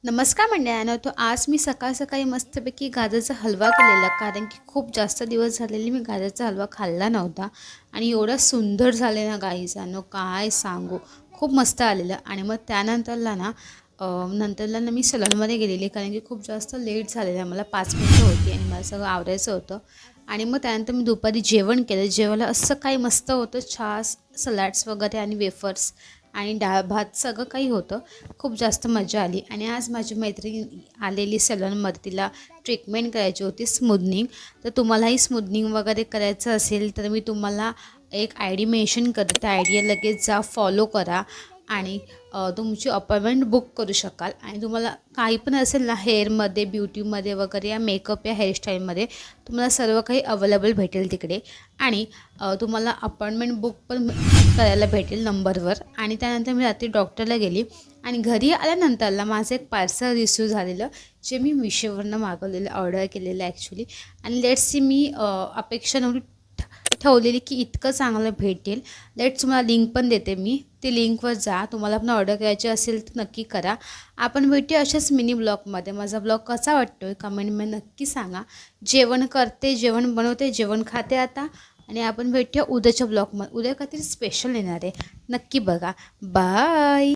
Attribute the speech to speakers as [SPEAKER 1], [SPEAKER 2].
[SPEAKER 1] नमस्कार मंडळांनो. तो आज मी सकाळ सकाळी मस्तपैकी गाजराचा हलवा केलेला, कारण की खूप जास्त दिवस झालेले मी गाजराचा हलवा खाल्ला नव्हता. आणि एवढा सुंदर झाले ना गाईजानो, काय सांगू. खूप मस्त आलेलं. आणि मग नंतरला मी सलूनमध्ये गेलेली, कारण की खूप जास्त लेट झालेला. मला 5 मिनिटं होती आणि मला सगळं आवरायचं होतं. आणि मग त्यानंतर मी दुपारी जेवण केलं. जेवायला असं काही मस्त होतं, छास सलाड्स वगैरे आणि वेफर्स आणि डाळ भात सगळं काही होतं. खूप जास्त मजा आली. आणि आज माझी मैत्रीण आलेली सलूनमध्ये, तिला ट्रीटमेंट करायची होती, स्मूदनिंग. तर तुम्हालाही स्मूदनिंग वगैरे करायचं असेल तर मी तुम्हाला एक आय डी मेन्शन करते, त्या आय डीला लगेच जा, फॉलो करा आणि तुमची अपॉइंटमेंट बुक करू शकाल. आणि तुम्हाला काही पण असेल ना, हेअरमध्ये, ब्युटीमध्ये वगैरे, या मेकअप या हेअरस्टाईलमध्ये, तुम्हाला सर्व काही अवेलेबल भेटेल तिकडे. आणि तुम्हाला अपॉइंटमेंट बुक पण करायला भेटेल नंबरवर. आणि त्यानंतर मी रात्री डॉक्टरला गेली. आणि घरी आल्यानंतरला माझं एक पार्सल रिसीव झालेलं, जे मी मिशोवरनं मागवलेलं, ऑर्डर केलेलं ॲक्च्युली. आणि लेट्स सी, मी अपेक्षा नव्हती ठेवलेली की इतकं चांगलं भेटेल. लेट्स, तुम्हाला लिंक पण देते मी, ती लिंकवर जा. तुम्हाला पण ऑर्डर करायची असेल तर नक्की करा. आपण भेटूया अशाच मिनी ब्लॉगमध्ये. माझा ब्लॉग कसा वाटतो आहे कमेंटमध्ये नक्की सांगा. जेवण करते, जेवण बनवते, जेवण खाते आता. आणि आपण भेटूया उद्याच्या ब्लॉगमध्ये. उद्या काहीतरी स्पेशल येणार आहे, नक्की बघा. बाय.